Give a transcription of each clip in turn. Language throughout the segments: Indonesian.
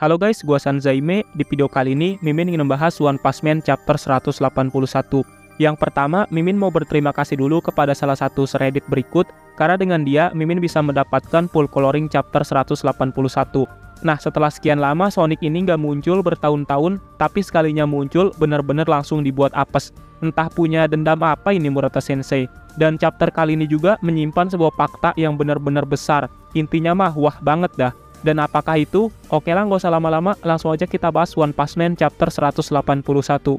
Halo guys, gua Sanzaime. Di video kali ini, Mimin ingin membahas One Punch Man chapter 181. Yang pertama, Mimin mau berterima kasih dulu kepada salah satu Reddit berikut, karena dengan dia, Mimin bisa mendapatkan full coloring chapter 181. Nah, setelah sekian lama, Sonic ini nggak muncul bertahun-tahun, tapi sekalinya muncul, benar-benar langsung dibuat apes. Entah punya dendam apa ini Murata Sensei. Dan chapter kali ini juga menyimpan sebuah fakta yang benar-benar besar. Intinya mah, wah banget dah. Dan apakah itu? Oke lah, nggak usah lama-lama, langsung aja kita bahas One Punch Man chapter 181.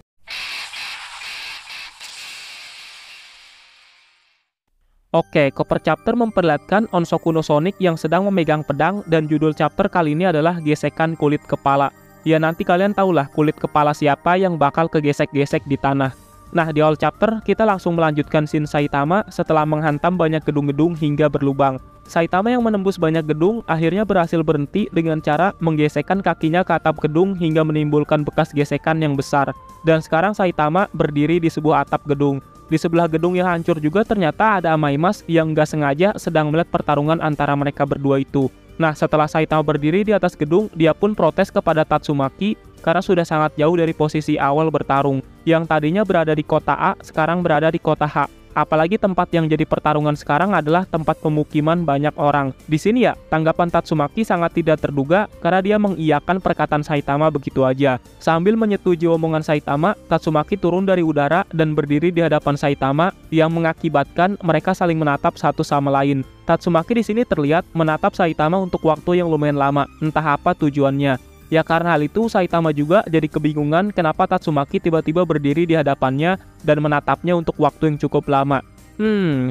Oke, cover chapter memperlihatkan Onsoku no Sonic yang sedang memegang pedang, dan judul chapter kali ini adalah gesekan kulit kepala. Ya nanti kalian tahulah kulit kepala siapa yang bakal kegesek-gesek di tanah. Nah, di awal chapter, kita langsung melanjutkan scene Saitama setelah menghantam banyak gedung-gedung hingga berlubang. Saitama yang menembus banyak gedung akhirnya berhasil berhenti dengan cara menggesekkan kakinya ke atap gedung hingga menimbulkan bekas gesekan yang besar. Dan sekarang Saitama berdiri di sebuah atap gedung. Di sebelah gedung yang hancur juga ternyata ada Amaimas yang nggak sengaja sedang melihat pertarungan antara mereka berdua itu. Nah, setelah Saitama berdiri di atas gedung, dia pun protes kepada Tatsumaki karena sudah sangat jauh dari posisi awal bertarung. Yang tadinya berada di kota A, sekarang berada di kota H. Apalagi tempat yang jadi pertarungan sekarang adalah tempat pemukiman banyak orang. Di sini ya, tanggapan Tatsumaki sangat tidak terduga karena dia mengiyakan perkataan Saitama begitu aja. Sambil menyetujui omongan Saitama, Tatsumaki turun dari udara dan berdiri di hadapan Saitama yang mengakibatkan mereka saling menatap satu sama lain. Tatsumaki di sini terlihat menatap Saitama untuk waktu yang lumayan lama, entah apa tujuannya. Ya karena hal itu, Saitama juga jadi kebingungan kenapa Tatsumaki tiba-tiba berdiri di hadapannya dan menatapnya untuk waktu yang cukup lama.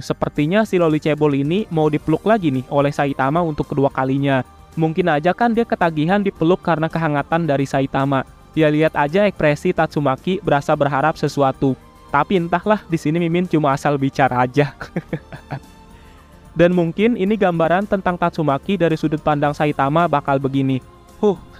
Sepertinya si loli cebol ini mau dipeluk lagi nih oleh Saitama untuk kedua kalinya. Mungkin aja kan dia ketagihan dipeluk karena kehangatan dari Saitama. Ya lihat aja ekspresi Tatsumaki berasa berharap sesuatu. Tapi entahlah, di sini Mimin cuma asal bicara aja. Dan mungkin ini gambaran tentang Tatsumaki dari sudut pandang Saitama bakal begini.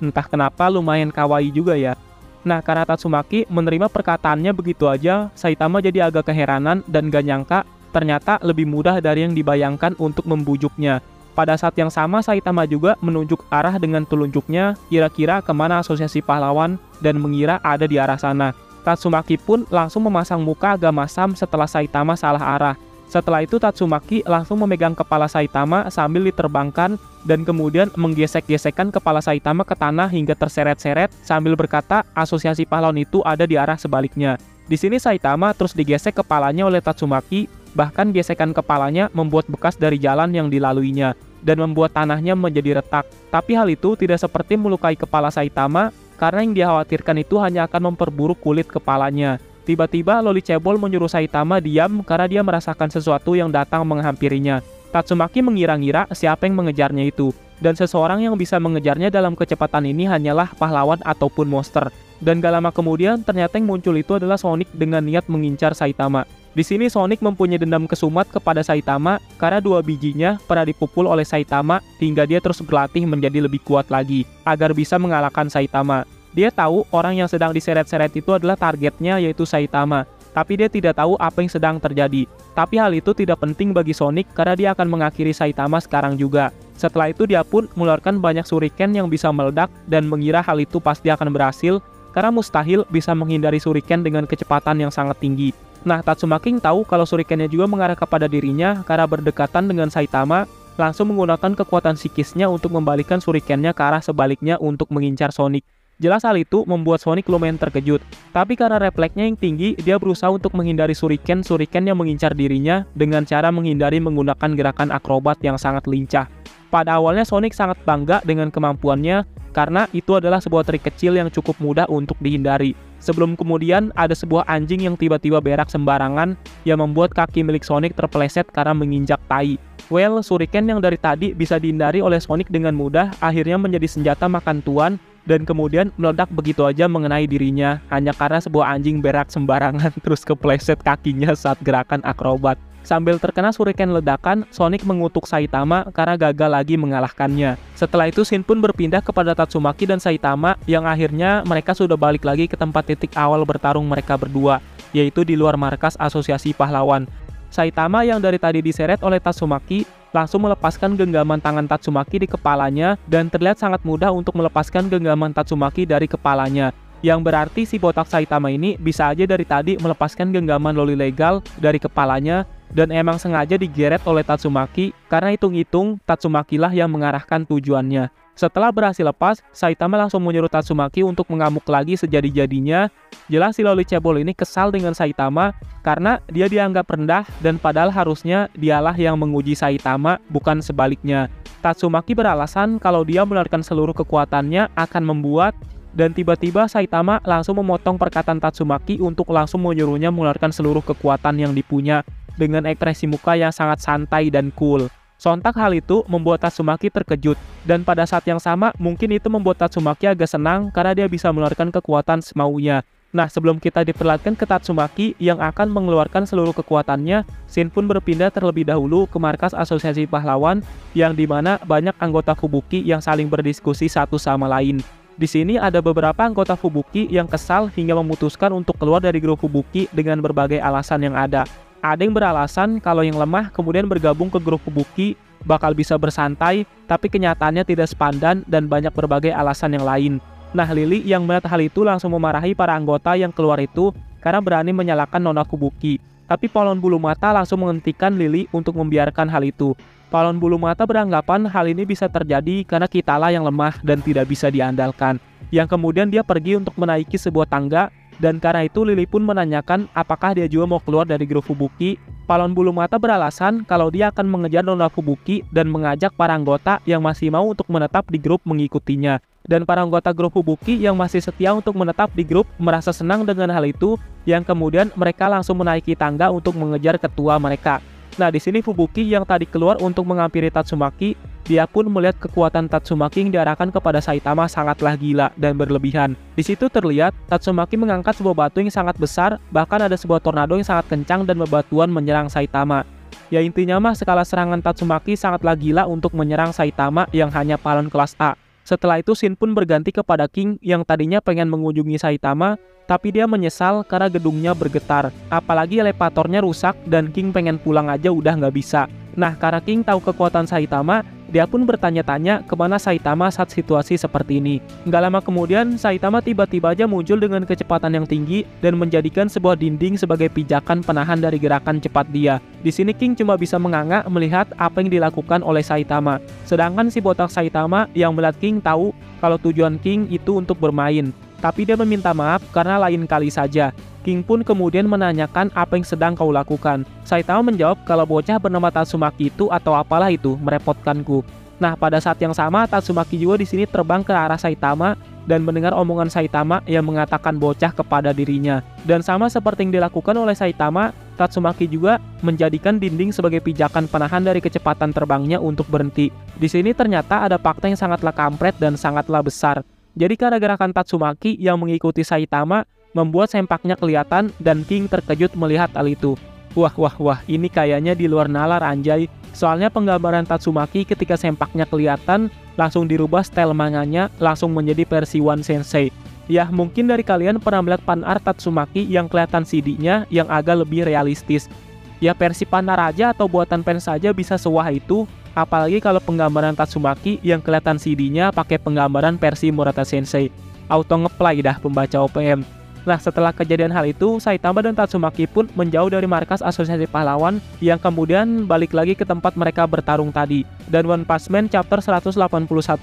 Entah kenapa lumayan kawaii juga ya. Nah, karena Tatsumaki menerima perkataannya begitu aja, Saitama jadi agak keheranan dan gak nyangka ternyata lebih mudah dari yang dibayangkan untuk membujuknya. Pada saat yang sama, Saitama juga menunjuk arah dengan telunjuknya kira-kira kemana asosiasi pahlawan dan mengira ada di arah sana. Tatsumaki pun langsung memasang muka agak masam setelah Saitama salah arah. Setelah itu Tatsumaki langsung memegang kepala Saitama sambil diterbangkan dan kemudian menggesek-gesekkan kepala Saitama ke tanah hingga terseret-seret sambil berkata asosiasi pahlawan itu ada di arah sebaliknya. Di sini Saitama terus digesek kepalanya oleh Tatsumaki, bahkan gesekan kepalanya membuat bekas dari jalan yang dilaluinya dan membuat tanahnya menjadi retak. Tapi hal itu tidak seperti melukai kepala Saitama karena yang dikhawatirkan itu hanya akan memperburuk kulit kepalanya. Tiba-tiba loli cebol menyuruh Saitama diam karena dia merasakan sesuatu yang datang menghampirinya. Tatsumaki mengira-ngira siapa yang mengejarnya itu, dan seseorang yang bisa mengejarnya dalam kecepatan ini hanyalah pahlawan ataupun monster. Dan gak lama kemudian ternyata yang muncul itu adalah Sonic dengan niat mengincar Saitama. Di sini Sonic mempunyai dendam kesumat kepada Saitama karena dua bijinya pernah dipukul oleh Saitama hingga dia terus berlatih menjadi lebih kuat lagi agar bisa mengalahkan Saitama. Dia tahu orang yang sedang diseret-seret itu adalah targetnya yaitu Saitama, tapi dia tidak tahu apa yang sedang terjadi. Tapi hal itu tidak penting bagi Sonic karena dia akan mengakhiri Saitama sekarang juga. Setelah itu dia pun mengeluarkan banyak shuriken yang bisa meledak dan mengira hal itu pasti akan berhasil karena mustahil bisa menghindari shuriken dengan kecepatan yang sangat tinggi. Nah, Tatsumaki tahu kalau shurikennya juga mengarah kepada dirinya karena berdekatan dengan Saitama, langsung menggunakan kekuatan psikisnya untuk membalikan shurikennya ke arah sebaliknya untuk mengincar Sonic. Jelas hal itu membuat Sonic lumayan terkejut, tapi karena refleksnya yang tinggi, dia berusaha untuk menghindari shuriken yang mengincar dirinya dengan cara menghindari menggunakan gerakan akrobat yang sangat lincah. Pada awalnya Sonic sangat bangga dengan kemampuannya, karena itu adalah sebuah trik kecil yang cukup mudah untuk dihindari. Sebelum kemudian ada sebuah anjing yang tiba-tiba berak sembarangan yang membuat kaki milik Sonic terpeleset karena menginjak tai. Well, shuriken yang dari tadi bisa dihindari oleh Sonic dengan mudah akhirnya menjadi senjata makan tuan dan kemudian meledak begitu aja mengenai dirinya hanya karena sebuah anjing berak sembarangan terus kepleset kakinya saat gerakan akrobat. Sambil terkena shuriken ledakan, Sonic mengutuk Saitama karena gagal lagi mengalahkannya. Setelah itu Shin pun berpindah kepada Tatsumaki dan Saitama yang akhirnya mereka sudah balik lagi ke tempat titik awal bertarung mereka berdua, yaitu di luar markas asosiasi pahlawan. Saitama yang dari tadi diseret oleh Tatsumaki langsung melepaskan genggaman tangan Tatsumaki di kepalanya dan terlihat sangat mudah untuk melepaskan genggaman Tatsumaki dari kepalanya. Yang berarti si botak Saitama ini bisa aja dari tadi melepaskan genggaman loli legal dari kepalanya dan emang sengaja digeret oleh Tatsumaki karena hitung-hitung Tatsumaki lah yang mengarahkan tujuannya. Setelah berhasil lepas, Saitama langsung menyuruh Tatsumaki untuk mengamuk lagi sejadi-jadinya. Jelas si loli cebol ini kesal dengan Saitama karena dia dianggap rendah dan padahal harusnya dialah yang menguji Saitama, bukan sebaliknya. Tatsumaki beralasan kalau dia mengeluarkan seluruh kekuatannya akan membuat, dan tiba-tiba Saitama langsung memotong perkataan Tatsumaki untuk langsung menyuruhnya mengeluarkan seluruh kekuatan yang dipunya dengan ekspresi muka yang sangat santai dan cool. Sontak hal itu membuat Tatsumaki terkejut, dan pada saat yang sama mungkin itu membuat Tatsumaki agak senang karena dia bisa mengeluarkan kekuatan semaunya. Nah, sebelum kita diperlihatkan ke Tatsumaki yang akan mengeluarkan seluruh kekuatannya, Shin pun berpindah terlebih dahulu ke markas asosiasi pahlawan yang dimana banyak anggota Fubuki yang saling berdiskusi satu sama lain. Di sini ada beberapa anggota Fubuki yang kesal hingga memutuskan untuk keluar dari grup Fubuki dengan berbagai alasan yang ada. Ada yang beralasan kalau yang lemah kemudian bergabung ke grup Fubuki bakal bisa bersantai, tapi kenyataannya tidak sepadan dan banyak berbagai alasan yang lain. Nah, Lily yang melihat hal itu langsung memarahi para anggota yang keluar itu karena berani menyalahkan nona Fubuki. Tapi Pahlawan Bulu Mata langsung menghentikan Lily untuk membiarkan hal itu. Pahlawan Bulu Mata beranggapan hal ini bisa terjadi karena kitalah yang lemah dan tidak bisa diandalkan. Yang kemudian dia pergi untuk menaiki sebuah tangga, dan karena itu Lily pun menanyakan apakah dia juga mau keluar dari grup Fubuki. Pahlawan Bulu Mata beralasan kalau dia akan mengejar nona Fubuki dan mengajak para anggota yang masih mau untuk menetap di grup mengikutinya. Dan para anggota grup Fubuki yang masih setia untuk menetap di grup merasa senang dengan hal itu, yang kemudian mereka langsung menaiki tangga untuk mengejar ketua mereka. Nah, di sini Fubuki yang tadi keluar untuk menghampiri Tatsumaki, dia pun melihat kekuatan Tatsumaki yang diarahkan kepada Saitama sangatlah gila dan berlebihan. Di situ terlihat Tatsumaki mengangkat sebuah batu yang sangat besar, bahkan ada sebuah tornado yang sangat kencang dan bebatuan menyerang Saitama. Ya intinya mah skala serangan Tatsumaki sangatlah gila untuk menyerang Saitama yang hanya pahlawan kelas A. Setelah itu Shin pun berganti kepada King yang tadinya pengen mengunjungi Saitama, tapi dia menyesal karena gedungnya bergetar. Apalagi elevatornya rusak dan King pengen pulang aja udah nggak bisa. Nah, karena King tahu kekuatan Saitama, dia pun bertanya-tanya kemana Saitama saat situasi seperti ini. Nggak lama kemudian, Saitama tiba-tiba aja muncul dengan kecepatan yang tinggi dan menjadikan sebuah dinding sebagai pijakan penahan dari gerakan cepat dia. Di sini King cuma bisa menganga melihat apa yang dilakukan oleh Saitama. Sedangkan si botak Saitama yang melihat King tahu kalau tujuan King itu untuk bermain. Tapi dia meminta maaf karena lain kali saja. King pun kemudian menanyakan apa yang sedang kau lakukan. Saitama menjawab kalau bocah bernama Tatsumaki itu atau apalah itu merepotkanku. Nah, pada saat yang sama Tatsumaki juga di sini terbang ke arah Saitama dan mendengar omongan Saitama yang mengatakan bocah kepada dirinya. Dan sama seperti yang dilakukan oleh Saitama, Tatsumaki juga menjadikan dinding sebagai pijakan penahan dari kecepatan terbangnya untuk berhenti. Di sini ternyata ada fakta yang sangatlah kampret dan sangatlah besar. Jadi karena gerakan Tatsumaki yang mengikuti Saitama membuat sempaknya kelihatan dan King terkejut melihat hal itu. Wah, ini kayaknya di luar nalar anjay. Soalnya penggambaran Tatsumaki ketika sempaknya kelihatan langsung dirubah style manganya langsung menjadi versi One Sensei. Ya, mungkin dari kalian pernah melihat fan art Tatsumaki yang kelihatan CD-nya yang agak lebih realistis. Ya, versi panar aja atau buatan fans saja bisa sewah itu. Apalagi kalau penggambaran Tatsumaki yang kelihatan CD-nya pakai penggambaran versi Murata Sensei. Auto ngeplay dah pembaca OPM. Nah, setelah kejadian hal itu, Saitama dan Tatsumaki pun menjauh dari markas asosiasi pahlawan yang kemudian balik lagi ke tempat mereka bertarung tadi. Dan One Punch Man chapter 181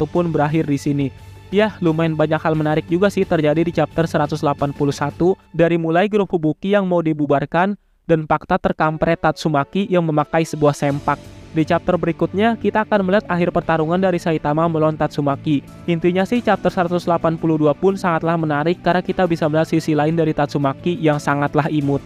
pun berakhir di sini. Ya, lumayan banyak hal menarik juga sih terjadi di chapter 181, dari mulai grup Fubuki yang mau dibubarkan dan fakta terkampret Tatsumaki yang memakai sebuah sempak. Di chapter berikutnya, kita akan melihat akhir pertarungan dari Saitama melawan Tatsumaki. Intinya sih, chapter 182 pun sangatlah menarik karena kita bisa melihat sisi lain dari Tatsumaki yang sangatlah imut.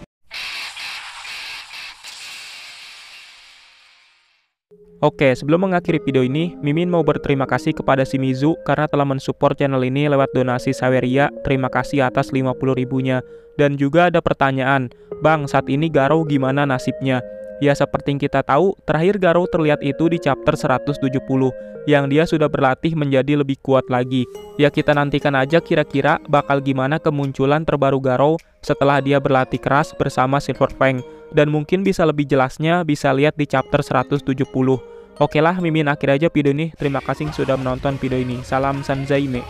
Oke, sebelum mengakhiri video ini, Mimin mau berterima kasih kepada Shimizu karena telah mensupport channel ini lewat donasi Saweria. Terima kasih atas 50.000-nya. Dan juga ada pertanyaan, Bang, saat ini Garou gimana nasibnya? Ya, seperti yang kita tahu, terakhir Garou terlihat itu di chapter 170, yang dia sudah berlatih menjadi lebih kuat lagi. Ya, kita nantikan aja kira-kira bakal gimana kemunculan terbaru Garou setelah dia berlatih keras bersama Silver Fang. Dan mungkin bisa lebih jelasnya bisa lihat di chapter 170. Oke lah, Mimin akhir aja video ini. Terima kasih sudah menonton video ini. Salam Sanzaime.